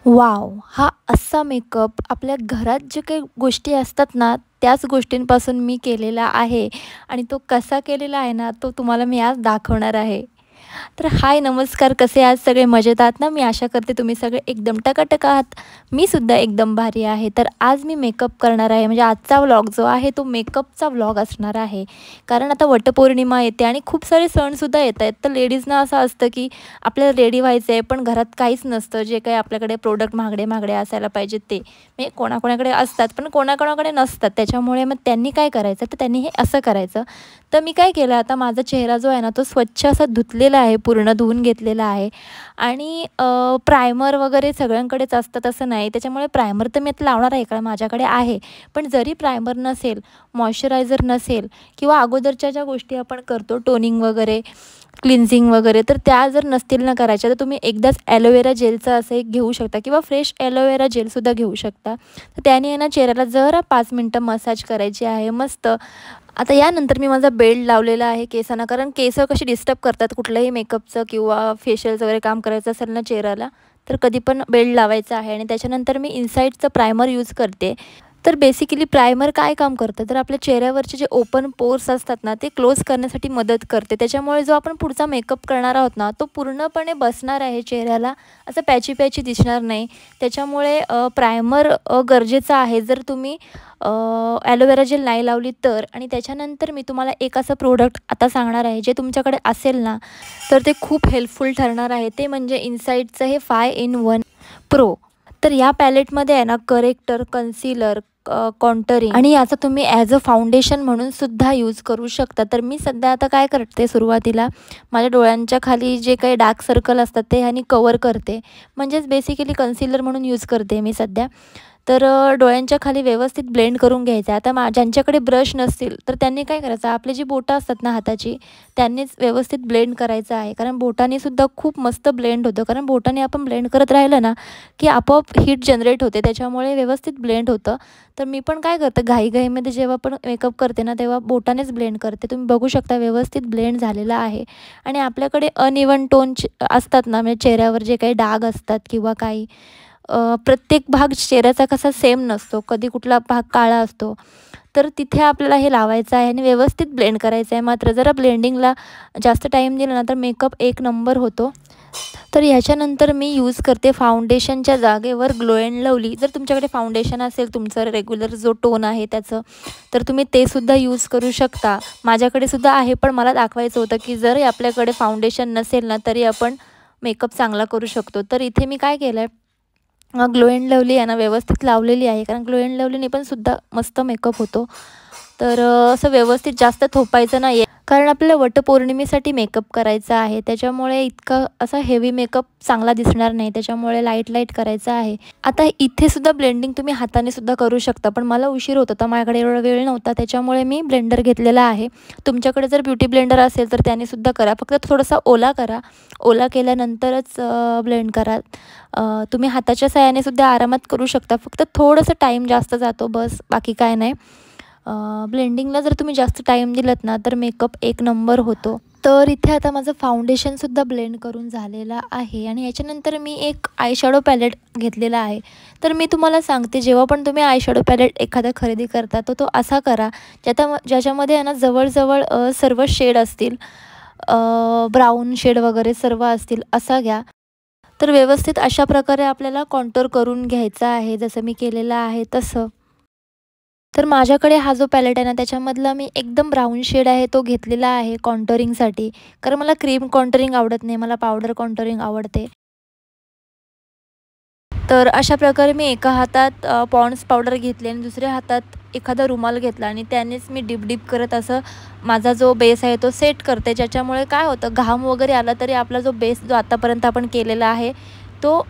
Wow! हा असा makeup आपल्या घरात जे काही गोष्टी असतात ना, त्याच गोष्टींपासून मी केलेला आहे आणि तो कसा केलेला आहे ना, तो तुम्हाला मी आज दाखवणार आहे. तर हाय नमस्कार, कसे आहात सगळे मजेत आहात ना? मी आशा करते तुम्ही सगळे एकदम टकाटक आहात. मी सुद्धा एकदम भारी आहे. तर आज मी मेकअप करणार आहे, म्हणजे आजचा व्लॉग जो आहे तो मेकअपचा व्लॉग असणार आहे. कारण आता वटपौर्णिमा येते आणि खूप सारे सणसुद्धा येत आहेत. तर लेडीजना असं असतं की आपल्याला रेडी व्हायचं आहे, पण घरात काहीच नसतं. जे काही आपल्याकडे प्रोडक्ट महागडे महागडे असायला पाहिजेत ते. म्हणजे कोणाकोणाकडे असतात, पण कोणाकोणाकडे नसतात. त्याच्यामुळे मग त्यांनी काय करायचं, तर त्यांनी हे असं करायचं. तर मी काय केलं, आता माझा चेहरा जो आहे ना, तो स्वच्छ असा धुतलेला आहे, पूर्ण धुवून घेतलेला आहे. आणि प्रायमर वगैरे सगळ्यांकडेच असतं तसं नाही. त्याच्यामुळे प्रायमर तर मी आता लावणार आहे, कारण माझ्याकडे आहे. पण जरी प्रायमर नसेल, मॉइश्चरायझर नसेल किंवा अगोदरच्या ज्या गोष्टी आपण करतो टोनिंग वगैरे, क्लिन्झिंग वगैरे, तर त्या जर नसतील ना करायच्या, तर तुम्ही एकदाच ॲलोवेरा जेलचं असं एक घेऊ शकता किंवा फ्रेश ॲलोवेरा जेलसुद्धा घेऊ शकता. तर त्याने आहे ना चेहऱ्याला जरा 5 मिनटं मसाज करायची आहे मस्त. आता यानंतर मी माझा बेल्ट लावलेला आहे केसांना, कारण केस कशी डिस्टर्ब करतात कुठलंही मेकअपचं किंवा फेशियलचं वगैरे काम करायचं असेल ना चेहऱ्याला, तर कधी पण बेल्ट लावायचा आहे. आणि त्याच्यानंतर मी इनसाईडचं प्रायमर यूज करते. तर बेसिकली प्रायमर काय काम करतं, तर आपल्या चेहऱ्यावरचे जे ओपन पोर्स असतात ना, ते क्लोज करण्यासाठी मदत करते. त्याच्यामुळे जो आपण पुढचा मेकअप करणार आहोत ना, तो पूर्णपणे बसणार आहे चेहऱ्याला, असं पॅची पॅची दिसणार नाही. त्याच्यामुळे प्रायमर गरजेचं आहे, जर तुम्ही ॲलोवेरा जेल नाही लावली तर. आणि त्याच्यानंतर मी तुम्हाला एक असं प्रोडक्ट आता सांगणार आहे, जे तुमच्याकडे असेल ना, तर ते खूप हेल्पफुल ठरणार आहे. ते म्हणजे इनसाईडचं हे 5 in 1 प्रो. तर या पॅलेटमध्ये आहे ना, करेक्टर, कन्सिलर, कॉन्टरिंग आणि याचा तुम्ही ॲज अ फाउंडेशन म्हणून सुद्धा यूज करू शकता. तर मी सध्या आता काय करते, सुरुवातीला माझ्या डोळ्यांच्या खाली जे काही डार्क सर्कल असतात ते ह्यानी कवर करते. म्हणजेच बेसिकली कन्सिलर म्हणून यूज करते मी सध्या. तर डोळ्यांच्या खाली व्यवस्थित ब्लेंड करून घ्यायचं आहे. आता ज्यांच्याकडे ब्रश नसतील, तर त्यांनी काय करायचं, आपली जी बोटं असतात ना हाताची, त्यांनीच व्यवस्थित ब्लेंड करायचं आहे. कारण बोटाने सुद्धा खूप मस्त ब्लेंड होतं. कारण बोटाने आपण ब्लेंड करत राहिलं ना, की आपोआप हीट जनरेट होते. त्याच्यामुळे व्यवस्थित ब्लेंड होतं. तर मी पण काय करते, घाईघाईमध्ये जेव्हा पण मेकअप करते ना, तेव्हा बोटानेच ब्लेंड करते. तुम्ही बघू शकता व्यवस्थित ब्लेंड झालेला आहे. आणि आपल्याकडे अनइवन टोन असतात ना, म्हणजे चेहऱ्यावर जे काही डाग असतात किंवा काही प्रत्येक भाग चेहऱ्याचा कसा सेम नसतो, कधी कुठला भाग काळा असतो. तर तिथे आपल्याला हे लावायचं आहे आणि व्यवस्थित ब्लेंड करायचं आहे. मात्र जरा ब्लेंडिंगला जास्त टाईम दिला ना, तर मेकअप एक नंबर होतो. तर ह्याच्यानंतर मी यूज करते फाउंडेशनच्या जागेवर ग्लो अँड लवली. जर तुमच्याकडे फाउंडेशन असेल, तुमचा रेग्युलर जो टोन आहे त्याचं, तर तुम्ही ते सुद्धा यूज करू शकता. माझ्याकडे सुद्धा आहे, पण मला दाखवायचं होतं की जर आपल्याकडे फाउंडेशन नसेल ना, तरी आपण मेकअप चांगला करू शकतो. तर इथे मी काय केलं आहे, ग्लो अँड लवली आहे ना व्यवस्थित लावलेली आहे, कारण ग्लो अँड लवलीने पण सुद्धा मस्त मेकअप होतो. तर असं व्यवस्थित जास्त थोपायचं नाही आहे, कारण आपल्याला वटपौर्णिमेसाठी मेकअप करायचा आहे. त्याच्यामुळे इतका असा हेवी मेकअप चांगला दिसणार नाही. त्याच्यामुळे लाईट लाईट करायचं आहे. आता इथे सुद्धा ब्लेंडिंग तुम्ही हाताने सुद्धा करू शकता, पण मला उशीर होत होता, माझ्याकडे एवढा वेळ नव्हता. त्याच्यामुळे मी ब्लेंडर घेतलेला आहे. तुमच्याकडे जर ब्युटी ब्लेंडर असेल तर त्याने सुद्धा करा, फक्त थोडासा ओला करा. ओला केल्यानंतरच ब्लेंड करा. तुम्ही हाताच्या साहाय्याने सुद्धा आरामात करू शकता, फक्त थोडंसं टाईम जास्त जातो बस, बाकी काय नाही. ब्लेंडिंगला जर तुम्ही जास्त टाईम दिलात ना, तर मेकअप एक नंबर होतो. तर इथे आता माझं फाउंडेशनसुद्धा ब्लेंड करून झालेला आहे. आणि याच्यानंतर मी एक आयशॅडो पॅलेट घेतलेला आहे. तर मी तुम्हाला सांगते, जेव्हा पण तुम्ही आयशॅडो पॅलेट एखादा खरेदी करता, तो असा करा ज्याच्यामध्ये आहे ना जवळजवळ सर्व शेड असतील, ब्राऊन शेड वगैरे सर्व असतील, असा घ्या. तर व्यवस्थित अशा प्रकारे आपल्याला कॉन्टोर करून घ्यायचा आहे, जसं मी केलेलं आहे तसं. तर माझ्याकडे हा जो पॅलेट आहे ना, त्याच्यामधला मी एकदम ब्राऊन शेड आहे तो घेतलेला आहे कॉन्टरिंगसाठी. कारण मला क्रीम कॉन्टरिंग आवडत नाही, मला पावडर कॉन्टरिंग आवडते. तर अशा प्रकारे मी एका हातात पॉन्ड्स पावडर घेतली आणि दुसऱ्या हातात एखादा रुमाल घेतला आणि त्यानेच मी डिप डिप करत असं माझा जो बेस आहे तो सेट करते. ज्याच्यामुळे काय होतं, घाम वगैरे आला तरी आपला जो बेस जो आतापर्यंत आपण केलेला आहे तो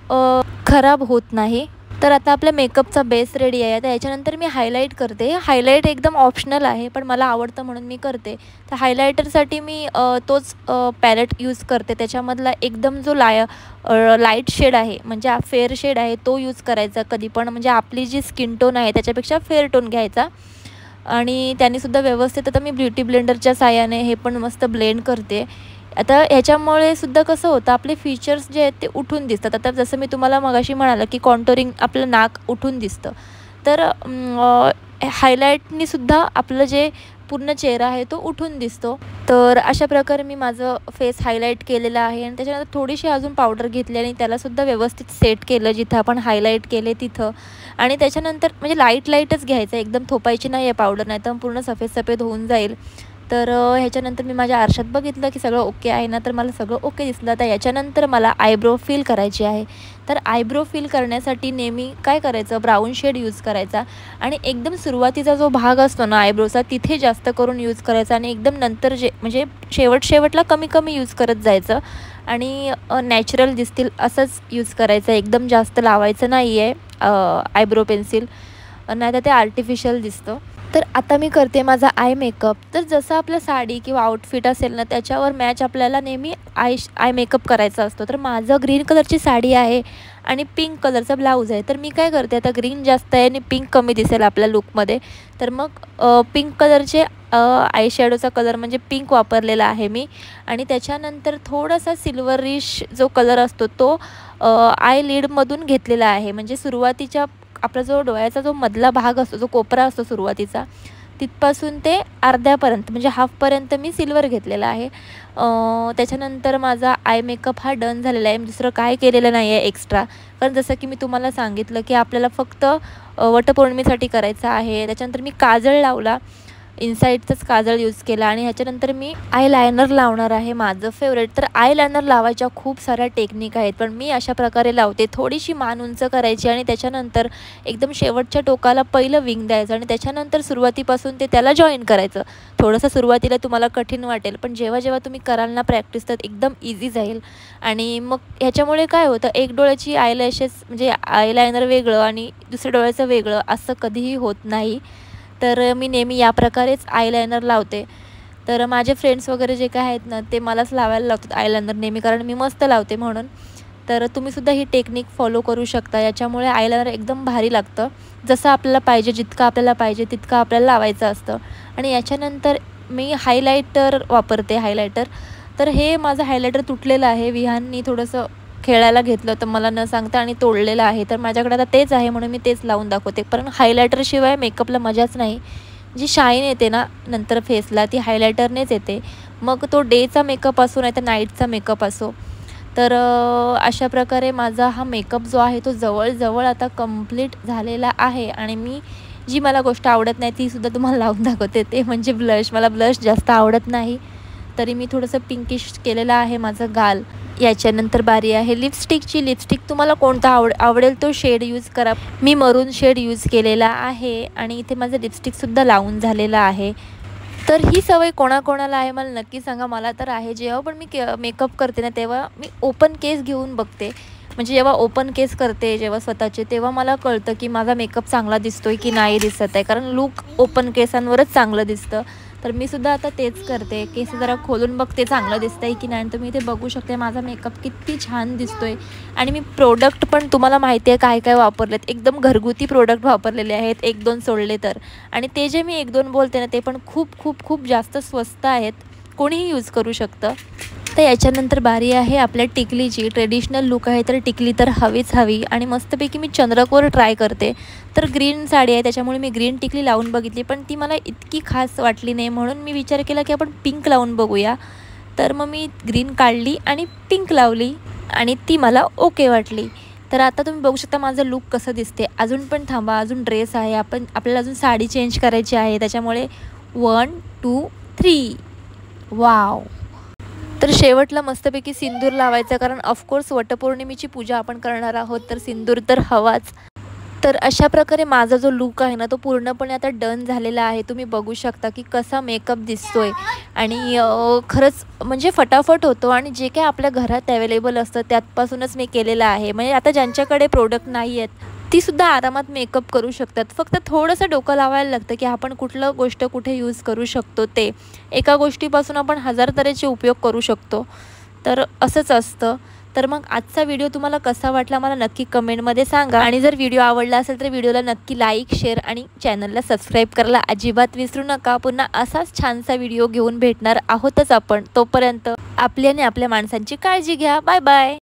खराब होत नाही. तर आता आपल्या मेकअपचा बेस रेडी आहे. आता याच्यानंतर मी हायलाईट करते. हायलाईट एकदम ऑप्शनल आहे, पण मला आवडतं म्हणून मी करते. तर हायलायटरसाठी मी तोच पॅलेट यूज करते. त्याच्यामधला एकदम जो लाईट शेड आहे, म्हणजे फेअर शेड आहे, तो यूज करायचा कधी पण. म्हणजे आपली जी स्किन टोन आहे त्याच्यापेक्षा फेअर टोन घ्यायचा. आणि त्यानेसुद्धा व्यवस्थित आता मी ब्युटी ब्लेंडरच्या साहाय्याने हे पण मस्त ब्लेंड करते. आता ह्याच्यामुळे सुद्धा कसं होतं, आपले फीचर्स जे आहेत ते उठून दिसतात. आता जसं मी तुम्हाला मगाशी म्हणालं की कॉन्टोरिंग आपलं नाक उठून दिसतं, तर हायलाईटनी सुद्धा आपलं जे पूर्ण चेहरा आहे तो उठून दिसतो. तर अशा प्रकारे मी माझं फेस हायलाईट केलेलं आहे आणि त्याच्यानंतर थोडीशी अजून पावडर घेतली आणि त्यालासुद्धा व्यवस्थित सेट केलं जिथं आपण हायलाईट केले तिथं. आणि त्याच्यानंतर म्हणजे लाईटच घ्यायचं, एकदम थोपायची नाही आहे पावडर, नाही तर पूर्ण सफेद होऊन जाईल. तर ह्याच्यानंतर मी माझ्या आरशात बघितलं की सगळं ओके आहे ना, तर मला सगळं ओके दिसलं. आता याच्यानंतर मला आयब्रो फिल करायची आहे. तर आयब्रो फिल करण्यासाठी नेहमी काय करायचं, ब्राऊन शेड यूज करायचा आणि एकदम सुरुवातीचा जो भाग असतो ना आयब्रोचा, तिथे जास्त करून यूज करायचा आणि एकदम नंतर जे म्हणजे शेवटला कमी यूज करत जायचं आणि नॅचरल दिसतील असंच यूज करायचं. एकदम जास्त लावायचं नाही आहे आयब्रो पेन्सिल, नाहीतर ते आर्टिफिशियल दिसतं. तर आता मी करते माझा आय मेकअप. तर जसं आपलं साडी किंवा आउटफिट असेल ना, त्याच्यावर मॅच आपल्याला नेहमी आय मेकअप करायचा असतो. तर माझं ग्रीन कलरची साडी आहे आणि पिंक कलरचा ब्लाऊज आहे. तर मी काय करते, आता ग्रीन जास्त आहे आणि पिंक कमी दिसेल आपल्या लुकमध्ये, तर मग पिंक कलरचे आय शॅडोचा कलर म्हणजे पिंक वापरलेला आहे मी. आणि त्याच्यानंतर थोडासा सिल्वरिश जो कलर असतो तो आय लिडमधून घेतलेला आहे. म्हणजे सुरुवातीच्या आपला जो डोळ्याचा जो मधला भाग असतो, जो कोपरा असतो सुरुवातीचा, तिथपासून ते अर्ध्यापर्यंत म्हणजे हाफपर्यंत मी सिल्वर घेतलेला आहे. त्याच्यानंतर माझा आय मेकअप हा डन झालेला आहे. दुसरं काय केलेलं नाही आहे एक्स्ट्रा, कारण जसं की मी तुम्हाला सांगितलं की आपल्याला फक्त वटपौर्णिमेसाठी करायचं आहे. त्याच्यानंतर मी काजळ लावला, इनसाईडचाच काजळ यूज केला आणि ह्याच्यानंतर मी आय लायनर लावणार आहे, माझं फेवरेट. तर आय लायनर लावायच्या खूप साऱ्या टेक्निक आहेत, पण मी अशा प्रकारे लावते. थोडीशी मान उंच करायची आणि त्याच्यानंतर एकदम शेवटच्या टोकाला पहिलं विंग द्यायचं आणि त्याच्यानंतर सुरुवातीपासून ते त्याला जॉईन करायचं. थोडंसं सुरुवातीला तुम्हाला कठीण वाटेल, पण जेव्हा तुम्ही कराल ना प्रॅक्टिस, तर एकदम इझी जाईल. आणि मग ह्याच्यामुळे काय होतं, एक डोळ्याची आय लॅशेस म्हणजे आय लायनर वेगळं आणि दुसऱ्या डोळ्याचं वेगळं असं कधीही होत नाही. तर मी नेहमी या प्रकारेच आयलायनर लावते. तर माझे फ्रेंड्स वगैरे जे काय आहेत ना, ते मलाच लावायला लावतात आयलायनर नेहमी, कारण मी मस्त लावते म्हणून. तर तुम्हीसुद्धा ही टेक्निक फॉलो करू शकता. याच्यामुळे आयलायनर एकदम भारी लागतं. जसं आपल्याला पाहिजे, जितकं आपल्याला पाहिजे तितकं आपल्याला लावायचं असतं. आणि याच्यानंतर मी हायलायटर वापरते, हायलायटर. तर हे माझं हायलायटर तुटलेलं आहे, विहाननी थोडंसं खेळायला घेतलं होतं मला न सांगता आणि तोडलेलं आहे. तर माझ्याकडे आता तेच आहे म्हणून मी तेच लावून दाखवते. पण हायलायटरशिवाय मेकअपला मजाच नाही. जी शाईन येते ना नंतर फेसला, ती हायलायटरनेच येते. मग तो डेचा मेकअप असो नाही तर नाईटचा मेकअप असो. तर अशा प्रकारे माझा हा मेकअप जो आहे तो जवळजवळ आता कंप्लीट झालेला आहे. आणि मी जी मला गोष्ट आवडत नाही तीसुद्धा तुम्हाला लावून दाखवते, ते म्हणजे ब्लश. मला ब्लश जास्त आवडत नाही, तरी मी थोडंसं पिंकिश केलेलं आहे माझं गाल. याच्यानंतर बारी आहे लिपस्टिकची. लिपस्टिक तुम्हाला कोणता आवडेल तो शेड यूज करा. मी मरून शेड यूज केलेला आहे आणि इथे माझं लिपस्टिकसुद्धा लावून झालेलं आहे. तर ही सवय कोणाकोणाला आहे मला नक्की सांगा. मला तर आहे. जेव्हा पण मी मेकअप करते ना, तेव्हा मी ओपन केस घेऊन बघते. म्हणजे जेव्हा ओपन केस करते जेव्हा स्वतःचे, तेव्हा मला कळतं की माझा मेकअप चांगला दिसतो आहे की नाही दिसत आहे, कारण लूक ओपन केसांवरच चांगलं दिसतं. तर मी सुद्धा आता तेच करते, केस जरा खोलून बघते चांगलं दिसतं आहे की नाही. तुम्ही इथे बघू शकते माझा मेकअप किती छान दिसतो आहे. आणि मी प्रोडक्ट पण तुम्हाला माहिती आहे काय काय वापरलेत. एकदम घरगुती प्रोडक्ट वापरलेले आहेत, 1-2 सोडले तर. आणि ते जे मी 1-2 बोलते ना, ते पण खूप खूप खूप जास्त स्वस्त आहेत, कोणीही यूज करू शकतं. तर याच्यानंतर बारी आहे आपल्या टिकलीची. ट्रेडिशनल लुक आहे तर टिकली तर हवीच हवी. आणि मस्तपैकी मी चंद्रकोर ट्राय करते. तर ग्रीन साडी आहे त्याच्यामुळे मी ग्रीन टिकली लावून बघितली, पण ती मला इतकी खास वाटली नाही, म्हणून मी विचार केला की आपण पिंक लावून बघूया. तर मग मी ग्रीन काढली आणि पिंक लावली आणि ती मला ओके वाटली. तर आता तुम्ही बघू शकता माझं लूक कसं दिसते. अजून पण थांबा, अजून ड्रेस आहे, आपल्याला अजून साडी चेंज करायची आहे. त्याच्यामुळे 1, 2, 3 वाव. तर शेवटला मस्तपैकी सिंदूर लावायचा, कारण ऑफकोर्स वटपौर्णिमेची पूजा आपण करणार आहोत, तर सिंदूर तर हवाच. तर अशा प्रकारे माझा जो लूक आहे ना, तो पूर्णपणे आता डन झालेला आहे. तुम्ही बघू शकता की कसा मेकअप दिसतोय आणि खरंच म्हणजे फटाफट होतो. आणि जे काही आपल्या घरात अवेलेबल असतं त्यापासूनच मी केलेलं आहे. म्हणजे आता ज्यांच्याकडे प्रोडक्ट नाही आहेत तीसुद्धा आरामात मेकअप करू शकतात. फक्त थोडंसं डोकं लावायला लागतं की आपण कुठलं गोष्ट कुठे यूज करू शकतो. ते एका गोष्टीपासून आपण 1000 तऱ्हेचे उपयोग करू शकतो. तर असंच असतं. तर मग आजचा व्हिडिओ तुम्हाला कसा वाटला मला नक्की कमेंटमध्ये सांगा. आणि जर व्हिडिओ आवडला असेल तर व्हिडिओला नक्की लाईक, शेअर आणि चॅनलला सबस्क्राईब करायला अजिबात विसरू नका. पुन्हा असाच छानसा व्हिडिओ घेऊन भेटणार आहोतच आपण. तोपर्यंत आपली आणि आपल्या माणसांची काळजी घ्या. Bye bye.